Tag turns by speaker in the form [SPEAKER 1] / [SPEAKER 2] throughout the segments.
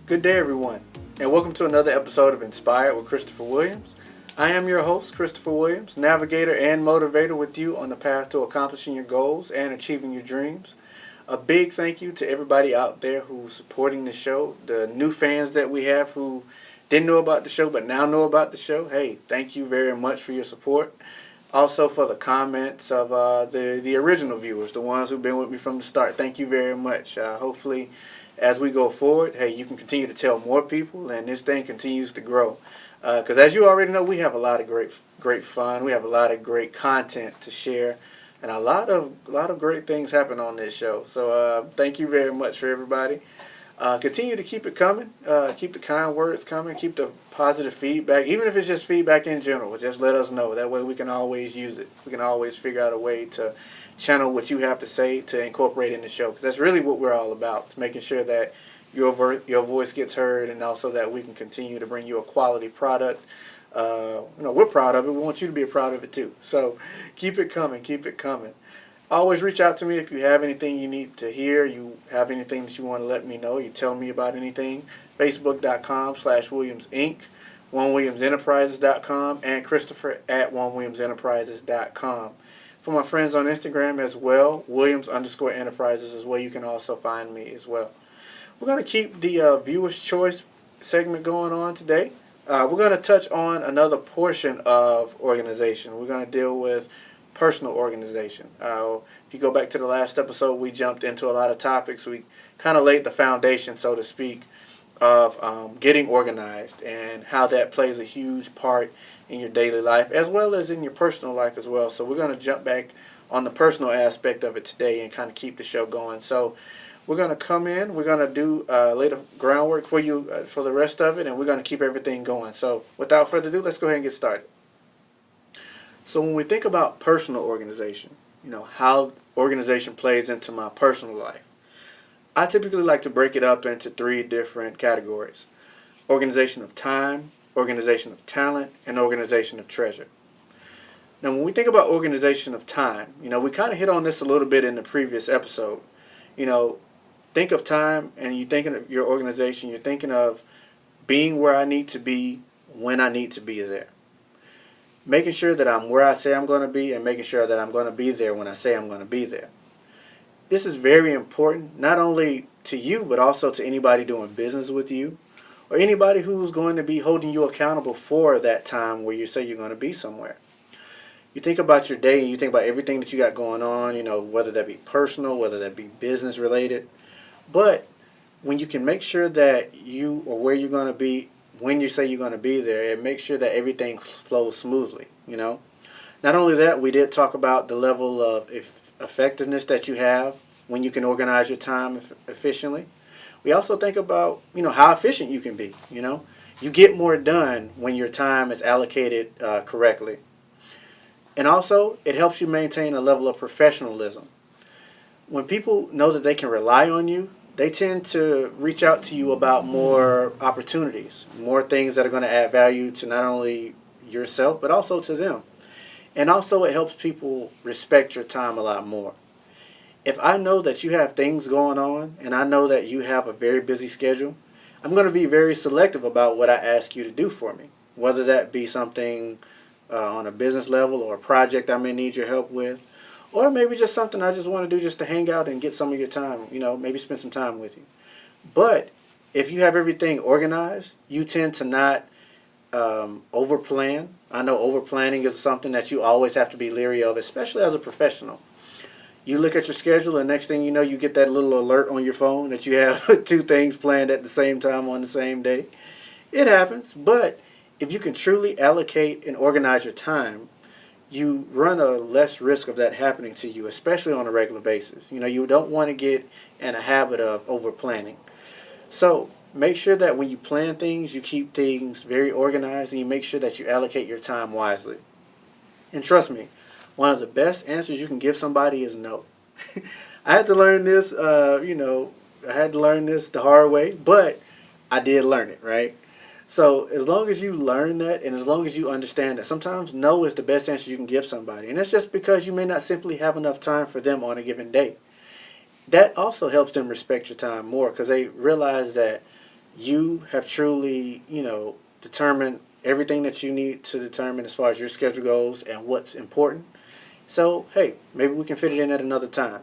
[SPEAKER 1] Good day, everyone, and welcome to another episode of Inspired with Christopher Williams. I am your host, Christopher Williams, navigator and motivator with you on the path to accomplishing your goals and achieving your dreams. A big thank you to everybody out there who's supporting the show, the new fans that we have who didn't know about the show but now know about the show. Hey, thank you very much for your support. Also for the comments of the original viewers, the ones who've been with me from the start. Thank you very much. Hopefully, as we go forward, hey, you can continue to tell more people, and this thing continues to grow. Because as you already know, we have a lot of great fun. We have a lot of great content to share, and a lot of great things happen on this show. So thank you very much for everybody. Continue to keep it coming. Keep the kind words coming. Keep the positive feedback, even if it's just feedback in general. Just let us know. That way we can always use it. We can always figure out a way to channel what you have to say to incorporate in the show. Because that's really what we're all about. It's making sure that your voice gets heard, and also that we can continue to bring you a quality product. We're proud of it. We want you to be proud of it too. So keep it coming. Keep it coming. Always reach out to me if you have anything you need to hear, you have anything that you want to let me know, you tell me about anything. Facebook.com/Williams Inc., OneWilliamsEnterprises.com, and Christopher at OneWilliamsEnterprises.com. For my friends on Instagram as well, Williams_Enterprises is where you can also find me as well. We're going to keep the Viewer's Choice segment going on today. We're going to touch on another portion of organization. We're going to deal with personal organization. If you go back to the last episode, we jumped into a lot of topics. We kind of laid the foundation, so to speak, of getting organized and how that plays a huge part in your daily life as well as in your personal life as well. So we're going to jump back on the personal aspect of it today and kind of keep the show going. So we're going to come in, we're going to do lay the groundwork for you for the rest of it, and we're going to keep everything going. So without further ado, let's go ahead and get started. So when we think about personal organization, how organization plays into my personal life, I typically like to break it up into three different categories: organization of time, organization of talent, and organization of treasure. Now, when we think about organization of time, we kind of hit on this a little bit in the previous episode. Think of time, and you're thinking of your organization, you're thinking of being where I need to be when I need to be there. Making sure that I'm where I say I'm going to be, and making sure that I'm going to be there when I say I'm going to be there. This is very important, not only to you, but also to anybody doing business with you, or anybody who's going to be holding you accountable for that time where you say you're going to be somewhere. You think about your day, and you think about everything that you got going on, whether that be personal, whether that be business related. But when you can make sure that you or where you're going to be when you say you're going to be there, and make sure that everything flows smoothly, Not only that, we did talk about the level of effectiveness that you have when you can organize your time efficiently. We also think about, how efficient you can be, You get more done when your time is allocated correctly. And also, it helps you maintain a level of professionalism. When people know that they can rely on you, they tend to reach out to you about more opportunities, more things that are going to add value to not only yourself, but also to them. And also it helps people respect your time a lot more. If I know that you have things going on, and I know that you have a very busy schedule, I'm going to be very selective about what I ask you to do for me, whether that be something on a business level or a project I may need your help with. Or maybe just something I just want to do just to hang out and get some of your time, maybe spend some time with you. But if you have everything organized, you tend to not overplan. I know overplanning is something that you always have to be leery of, especially as a professional. You look at your schedule, and next thing you know, you get that little alert on your phone that you have two things planned at the same time on the same day. It happens, but if you can truly allocate and organize your time, you run a less risk of that happening to you, especially on a regular basis. You don't want to get in a habit of over planning. So make sure that when you plan things, you keep things very organized, and you make sure that you allocate your time wisely. And trust me, one of the best answers you can give somebody is no. I had to learn this, I had to learn this the hard way, but I did learn it, right? So as long as you learn that, and as long as you understand that sometimes no is the best answer you can give somebody, and that's just because you may not simply have enough time for them on a given day. That also helps them respect your time more because they realize that you have truly, determined everything that you need to determine as far as your schedule goes and what's important. So, hey, maybe we can fit it in at another time.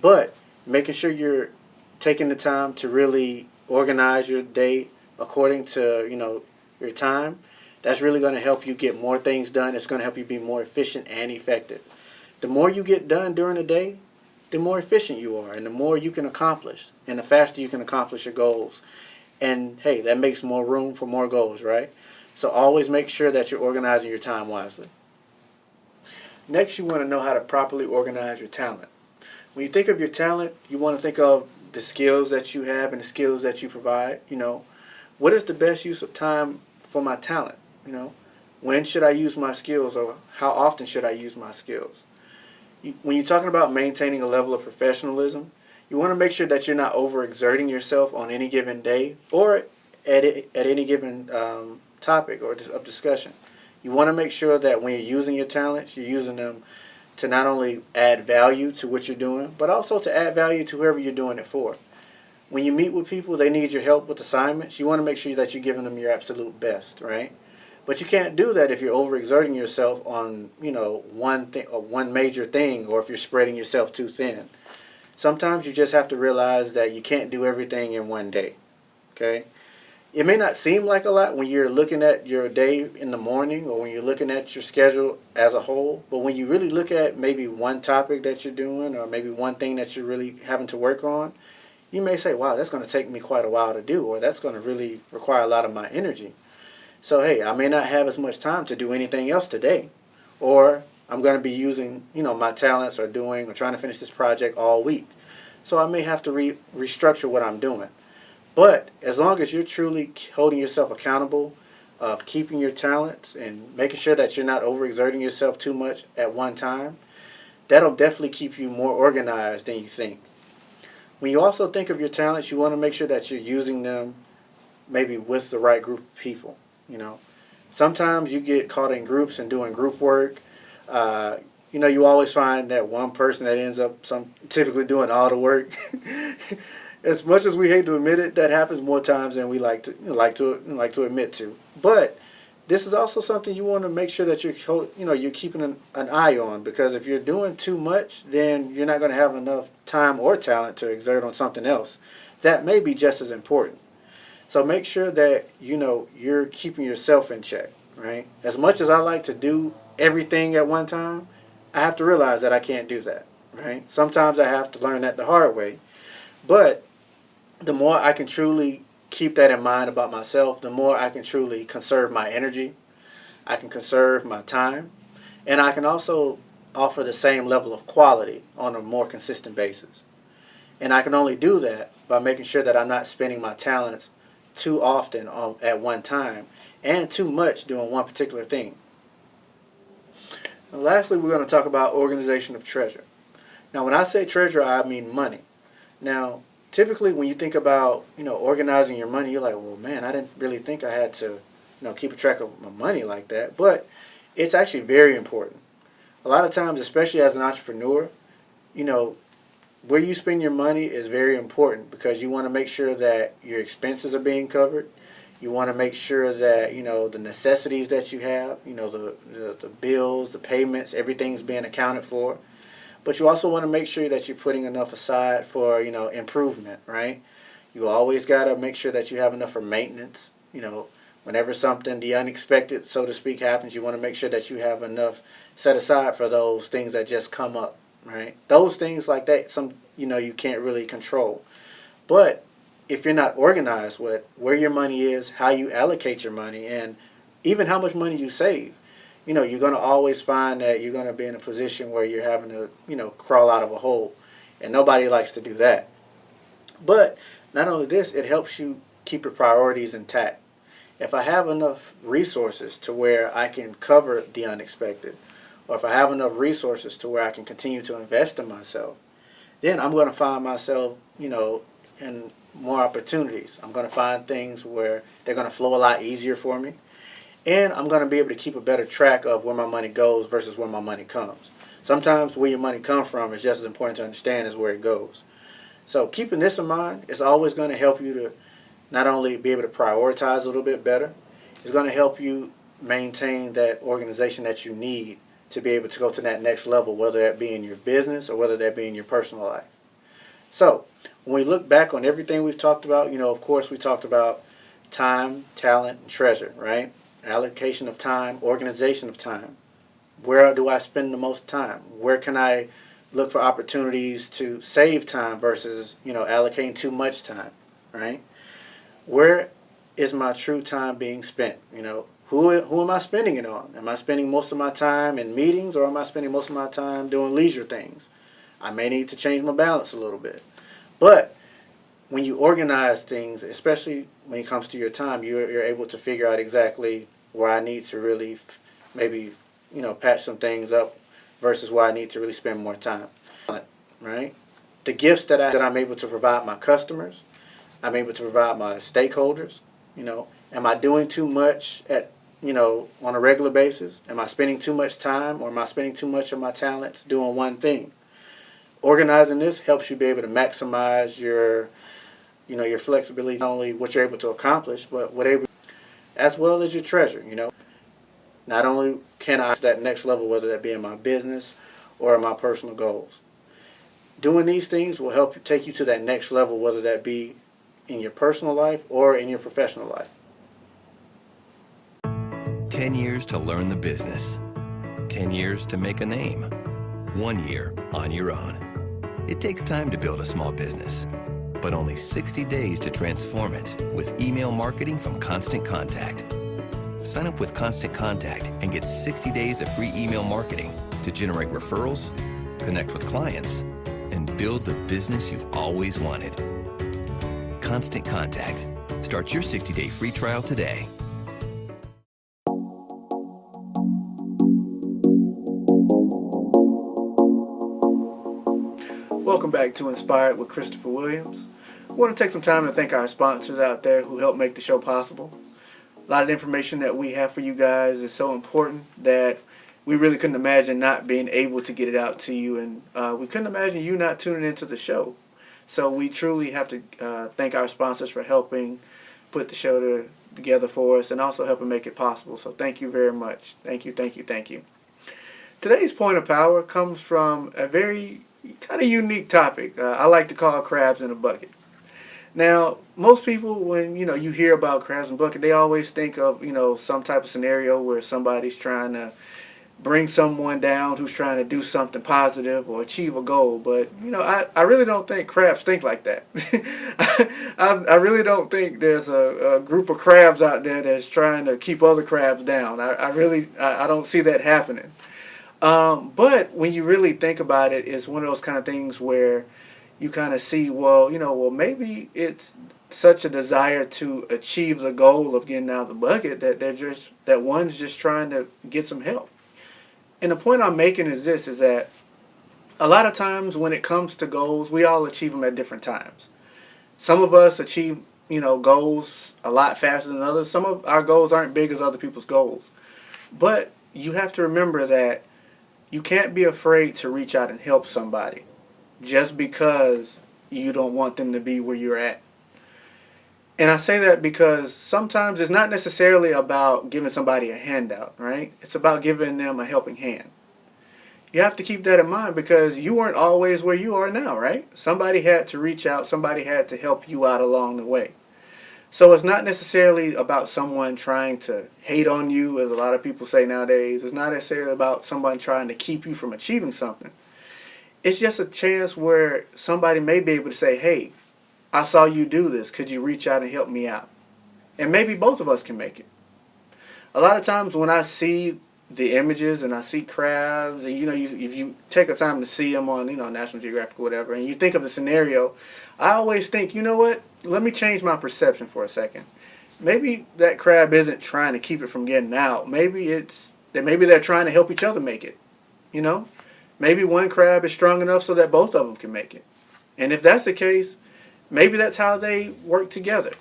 [SPEAKER 1] But making sure you're taking the time to really organize your day according to, your time, that's really going to help you get more things done. It's going to help you be more efficient and effective. The more you get done during the day, the more efficient you are and the more you can accomplish and the faster you can accomplish your goals. And hey, that makes more room for more goals, right? So always make sure that you're organizing your time wisely. Next, you want to know how to properly organize your talent. When you think of your talent, you want to think of the skills that you have and the skills that you provide. What is the best use of time for my talent? When should I use my skills, or how often should I use my skills? When you're talking about maintaining a level of professionalism, you want to make sure that you're not overexerting yourself on any given day or at any given topic or of discussion. You want to make sure that when you're using your talents, you're using them to not only add value to what you're doing, but also to add value to whoever you're doing it for. When you meet with people, they need your help with assignments. You want to make sure that you're giving them your absolute best, right? But you can't do that if you're overexerting yourself on, one thing or one major thing, or if you're spreading yourself too thin. Sometimes you just have to realize that you can't do everything in one day. Okay? It may not seem like a lot when you're looking at your day in the morning or when you're looking at your schedule as a whole, but when you really look at maybe one topic that you're doing or maybe one thing that you're really having to work on, you may say, wow, that's going to take me quite a while to do, or that's going to really require a lot of my energy. So, hey, I may not have as much time to do anything else today, or I'm going to be using, my talents or doing or trying to finish this project all week. So I may have to restructure what I'm doing. But as long as you're truly holding yourself accountable, of keeping your talents and making sure that you're not overexerting yourself too much at one time, that'll definitely keep you more organized than you think. When you also think of your talents, you want to make sure that you're using them maybe with the right group of people. Sometimes you get caught in groups and doing group work. You always find that one person that ends up typically doing all the work. As much as we hate to admit it, that happens more times than we like to admit to. But this is also something you want to make sure that you're keeping an eye on, because if you're doing too much, then you're not going to have enough time or talent to exert on something else that may be just as important. So make sure that you're keeping yourself in check, right? As much as I like to do everything at one time, I have to realize that I can't do that, right? Sometimes I have to learn that the hard way. But the more I can truly keep that in mind about myself, the more I can truly conserve my energy, I can conserve my time, and I can also offer the same level of quality on a more consistent basis. And I can only do that by making sure that I'm not spending my talents too often at one time and too much doing one particular thing. And lastly, we're going to talk about organization of treasure. Now, when I say treasure, I mean money. Now, typically when you think about, organizing your money, you're like, well, man, I didn't really think I had to, keep a track of my money like that. But it's actually very important. A lot of times, especially as an entrepreneur, where you spend your money is very important because you want to make sure that your expenses are being covered. You want to make sure that, the necessities that you have, the bills, the payments, everything's being accounted for. But you also want to make sure that you're putting enough aside for, improvement, right? You always got to make sure that you have enough for maintenance. Whenever something, the unexpected, so to speak, happens, you want to make sure that you have enough set aside for those things that just come up, right? Those things like that, you can't really control. But if you're not organized with where your money is, how you allocate your money, and even how much money you save, you're going to always find that you're going to be in a position where you're having to, crawl out of a hole. And nobody likes to do that. But not only this, it helps you keep your priorities intact. If I have enough resources to where I can cover the unexpected, or if I have enough resources to where I can continue to invest in myself, then I'm going to find myself, in more opportunities. I'm going to find things where they're going to flow a lot easier for me. And I'm going to be able to keep a better track of where my money goes versus where my money comes. Sometimes where your money comes from is just as important to understand as where it goes. So keeping this in mind is always going to help you to not only be able to prioritize a little bit better, it's going to help you maintain that organization that you need to be able to go to that next level, whether that be in your business or whether that be in your personal life. So when we look back on everything we've talked about, of course we talked about time, talent, and treasure, right? Allocation of time, organization of time. Where do I spend the most time? Where can I look for opportunities to save time versus, allocating too much time, right? Where is my true time being spent? Who am I spending it on? Am I spending most of my time in meetings, or am I spending most of my time doing leisure things? I may need to change my balance a little bit. But when you organize things, especially when it comes to your time, you're able to figure out exactly where I need to really maybe, patch some things up versus where I need to really spend more time, right? The gifts that I'm able to provide my customers, I'm able to provide my stakeholders, am I doing too much on a regular basis? Am I spending too much time, or am I spending too much of my talents doing one thing? Organizing this helps you be able to maximize your flexibility, not only what you're able to accomplish, but as well as your treasure, Not only can I reach that next level, whether that be in my business or in my personal goals. Doing these things will help you take you to that next level, whether that be in your personal life or in your professional life.
[SPEAKER 2] 10 years to learn the business. 10 years to make a name. 1 year on your own. It takes time to build a small business, but only 60 days to transform it with email marketing from Constant Contact. Sign up with Constant Contact and get 60 days of free email marketing to generate referrals, connect with clients, and build the business you've always wanted. Constant Contact. Start your 60-day free trial today.
[SPEAKER 1] Welcome back to Inspired with Christopher Williams. I want to take some time to thank our sponsors out there who help make the show possible. A lot of information that we have for you guys is so important that we really couldn't imagine not being able to get it out to you, and we couldn't imagine you not tuning into the show. So we truly have to thank our sponsors for helping put the show together for us and also helping make it possible. So thank you very much. Thank you, thank you, thank you. Today's point of power comes from a very kind of unique topic. I like to call crabs in a bucket. Now, most people, when you hear about crabs in a bucket, they always think of some type of scenario where somebody's trying to bring someone down who's trying to do something positive or achieve a goal. But I really don't think crabs think like that. I really don't think there's a group of crabs out there that's trying to keep other crabs down. I don't see that happening. But when you really think about it, it's one of those kind of things where you kind of see, well, maybe it's such a desire to achieve the goal of getting out of the bucket that one's just trying to get some help. And the point I'm making is this, is that a lot of times when it comes to goals, we all achieve them at different times. Some of us achieve, goals a lot faster than others. Some of our goals aren't big as other people's goals. But you have to remember that you can't be afraid to reach out and help somebody just because you don't want them to be where you're at. And I say that because sometimes it's not necessarily about giving somebody a handout, right? It's about giving them a helping hand. You have to keep that in mind because you weren't always where you are now, right? Somebody had to reach out, somebody had to help you out along the way. So it's not necessarily about someone trying to hate on you, as a lot of people say nowadays. It's not necessarily about someone trying to keep you from achieving something. It's just a chance where somebody may be able to say, hey, I saw you do this. Could you reach out and help me out? And maybe both of us can make it. A lot of times when I see the images and I see crabs, and if you take a time to see them on National Geographic or whatever, and you think of the scenario, I always think, you know what? Let me change my perception for a second. Maybe that crab isn't trying to keep it from getting out. Maybe they're trying to help each other make it. Maybe one crab is strong enough so that both of them can make it. And if that's the case, Maybe that's how they work together.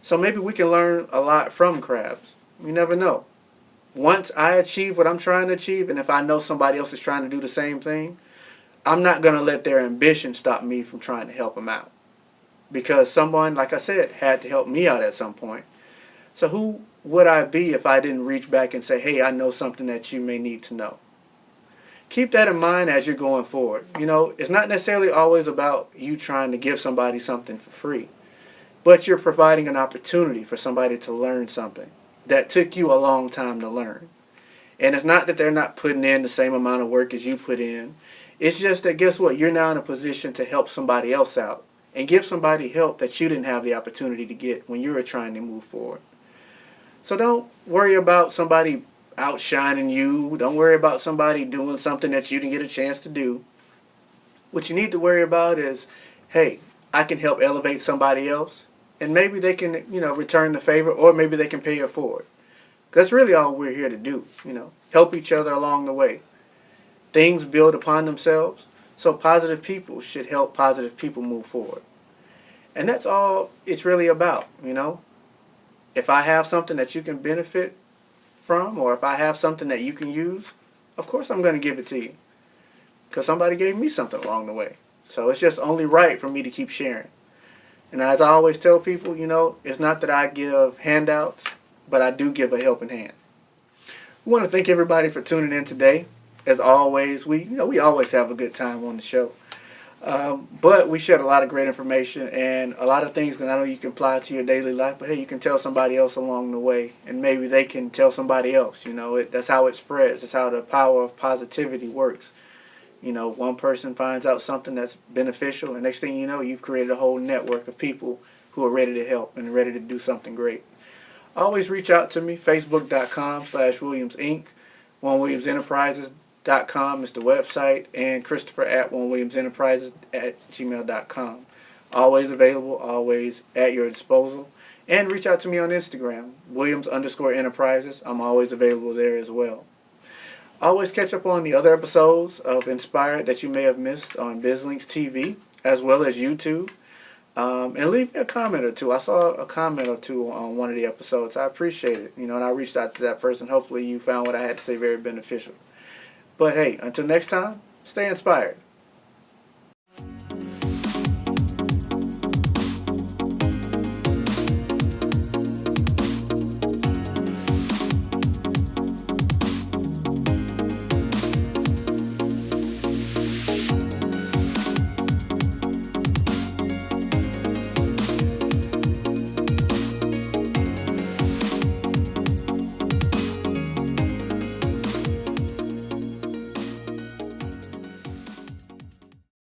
[SPEAKER 1] So maybe we can learn a lot from crabs. You never know. Once I achieve what I'm trying to achieve, and if I know somebody else is trying to do the same thing, I'm not going to let their ambition stop me from trying to help them out. Because someone, like I said, had to help me out at some point. So who would I be if I didn't reach back and say, hey, I know something that you may need to know? Keep that in mind as you're going forward. You know, it's not necessarily always about you trying to give somebody something for free, but you're providing an opportunity for somebody to learn something that took you a long time to learn. And it's not that they're not putting in the same amount of work as you put in. It's just that, guess what? You're now in a position to help somebody else out and give somebody help that you didn't have the opportunity to get when you were trying to move forward. So don't worry about somebody outshining you. Don't worry about somebody doing something that you didn't get a chance to do. What you need to worry about is, hey, I can help elevate somebody else, and maybe they can, return the favor, or maybe they can pay it forward. That's really all we're here to do, help each other along the way. Things build upon themselves, so positive people should help positive people move forward. And that's all it's really about, If I have something that you can benefit from, or if I have something that you can use, of course I'm going to give it to you. Because somebody gave me something along the way. So it's just only right for me to keep sharing. And as I always tell people, it's not that I give handouts, but I do give a helping hand. We want to thank everybody for tuning in today. As always, we always have a good time on the show. But we shared a lot of great information and a lot of things that I know you can apply to your daily life. But hey, you can tell somebody else along the way, and maybe they can tell somebody else. That's how it spreads. That's how the power of positivity works. One person finds out something that's beneficial, and next thing you know, you've created a whole network of people who are ready to help and ready to do something great. Always reach out to me, facebook.com/Williams Inc. OneWilliamsEnterprises.com is the website, and Christopher at OneWilliamsEnterprises@gmail.com. Always available, always at your disposal. And reach out to me on Instagram, Williams_Enterprises. I'm always available there as well. Always catch up on the other episodes of Inspired that you may have missed on BizLinks TV, as well as YouTube. And leave me a comment or two. I saw a comment or two on one of the episodes. I appreciate it. And I reached out to that person. Hopefully you found what I had to say very beneficial. But hey, until next time, stay inspired.